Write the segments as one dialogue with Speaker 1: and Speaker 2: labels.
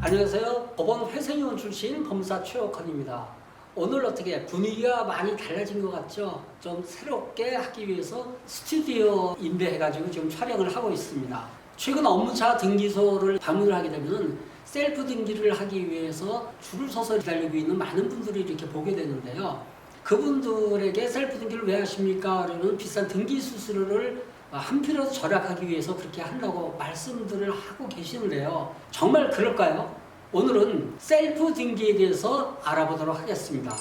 Speaker 1: 안녕하세요. 법원 회생위원 출신 법무사 최옥헌입니다. 오늘 어떻게 분위기가 많이 달라진 것 같죠? 좀 새롭게 하기 위해서 스튜디오 임대해가지고 지금 촬영을 하고 있습니다. 최근 업무차 등기소를 방문을 하게 되면 셀프 등기를 하기 위해서 줄을 서서 기다리고 있는 많은 분들이 이렇게 보게 되는데요. 그분들에게 셀프 등기를 왜 하십니까? 라는 비싼 등기 수수료를 한 표라도 절약하기 위해서 그렇게 한다고 말씀들을 하고 계시는데요. 정말 그럴까요? 오늘은 셀프 등기에 대해서 알아보도록 하겠습니다.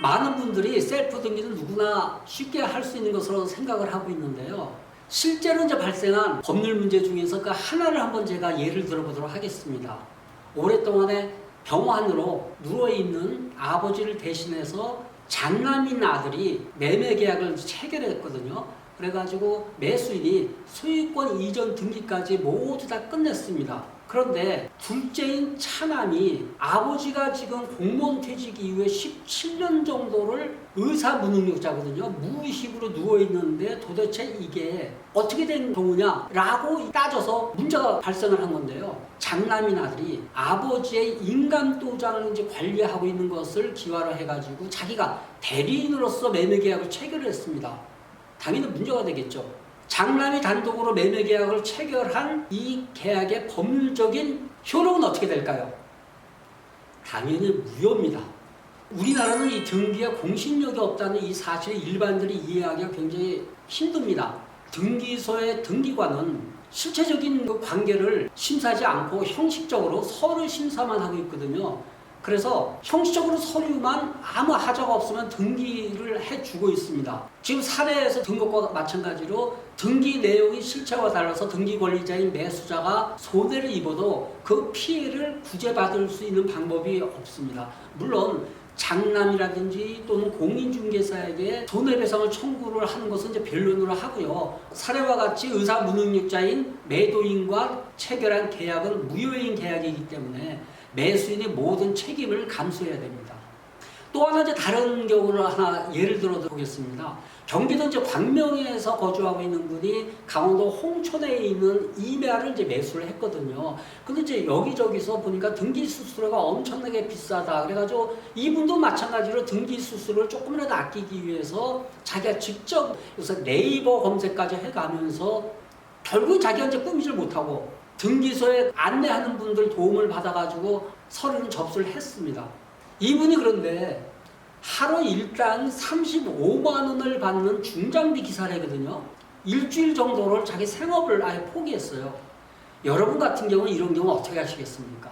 Speaker 1: 많은 분들이 셀프 등기는 누구나 쉽게 할 수 있는 것으로 생각을 하고 있는데요. 실제로 이제 발생한 법률 문제 중에서 그 하나를 한번 제가 예를 들어보도록 하겠습니다. 오랫동안에 병환으로 누워있는 아버지를 대신해서 장남인 아들이 매매 계약을 체결했거든요. 그래가지고 매수인이 소유권 이전 등기까지 모두 다 끝냈습니다. 그런데 둘째인 차남이 아버지가 지금 공무원 퇴직 이후에 17년 정도를 의사무능력자거든요. 무의식으로 누워있는데 도대체 이게 어떻게 된 경우냐 라고 따져서 문제가 발생을 한 건데요. 장남인 아들이 아버지의 인감도장을 이제 관리하고 있는 것을 기화로 해가지고 자기가 대리인으로서 매매계약을 체결을 했습니다. 당연히 문제가 되겠죠. 장남이 단독으로 매매계약을 체결한 이 계약의 법률적인 효력은 어떻게 될까요? 당연히 무효입니다. 우리나라는 이 등기에 공신력이 없다는 이 사실을 일반인들이 이해하기가 굉장히 힘듭니다. 등기소의 등기관은 실체적인 그 관계를 심사하지 않고 형식적으로 서류 심사만 하고 있거든요. 그래서 형식적으로 서류만 아무 하자가 없으면 등기를 해주고 있습니다. 지금 사례에서 든 것과 마찬가지로 등기 내용이 실체와 달라서 등기 권리자인 매수자가 손해를 입어도 그 피해를 구제받을 수 있는 방법이 없습니다. 물론 장남이라든지 또는 공인중개사에게 손해배상을 청구를 하는 것은 이제 변론으로 하고요. 사례와 같이 의사무능력자인 매도인과 체결한 계약은 무효인 계약이기 때문에 매수인의 모든 책임을 감수해야 됩니다. 또 하나 이제 다른 경우를 하나 예를 들어 보겠습니다. 경기도 이제 광명에서 거주하고 있는 분이 강원도 홍천에 있는 임야를 이제 매수를 했거든요. 근데 이제 여기저기서 보니까 등기 수수료가 엄청나게 비싸다. 그래가지고 이분도 마찬가지로 등기 수수료를 조금이라도 아끼기 위해서 자기가 직접 요새 네이버 검색까지 해가면서 결국 자기가 이제 꾸미질 못하고 등기소에 안내하는 분들 도움을 받아가지고 서류는 접수를 했습니다. 이분이 그런데 하루 일당 35만 원을 받는 중장비 기사래거든요. 일주일 정도를 자기 생업을 아예 포기했어요. 여러분 같은 경우는 이런 경우 어떻게 하시겠습니까?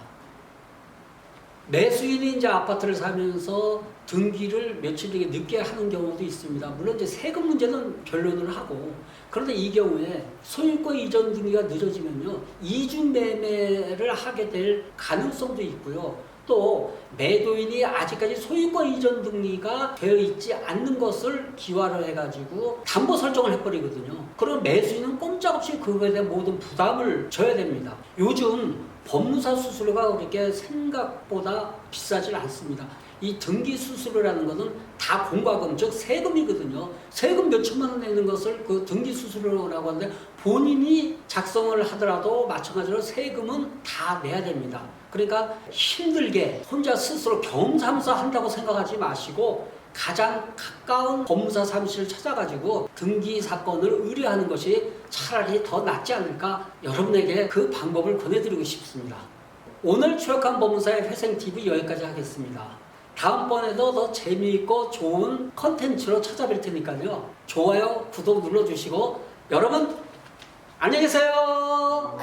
Speaker 1: 매수인이 이제 아파트를 사면서 등기를 며칠 늦게 하는 경우도 있습니다. 물론 이제 세금 문제는 변론을 하고, 그런데 이 경우에 소유권 이전 등기가 늦어지면요, 이중 매매를 하게 될 가능성도 있고요. 또 매도인이 아직까지 소유권 이전 등기가 되어 있지 않는 것을 기화로 해가지고 담보 설정을 해버리거든요. 그럼 매수인은 꼼짝없이 그거에 대한 모든 부담을 져야 됩니다. 요즘 법무사 수수료가 그렇게 생각보다 비싸질 않습니다. 이 등기 수수료라는 것은 다 공과금, 즉 세금이거든요. 세금 몇 천만 원 내는 것을 그 등기 수수료라고 하는데 본인이 작성을 하더라도 마찬가지로 세금은 다 내야 됩니다. 그러니까 힘들게 혼자 스스로 겸사겸사 한다고 생각하지 마시고 가장 가까운 법무사 사무실을 찾아가지고 등기 사건을 의뢰하는 것이 차라리 더 낫지 않을까, 여러분에게 그 방법을 권해드리고 싶습니다. 오늘 추억한 법무사의 회생TV 여기까지 하겠습니다. 다음번에도 더 재미있고 좋은 컨텐츠로 찾아뵐 테니까요. 좋아요, 구독 눌러주시고 여러분 안녕히 계세요.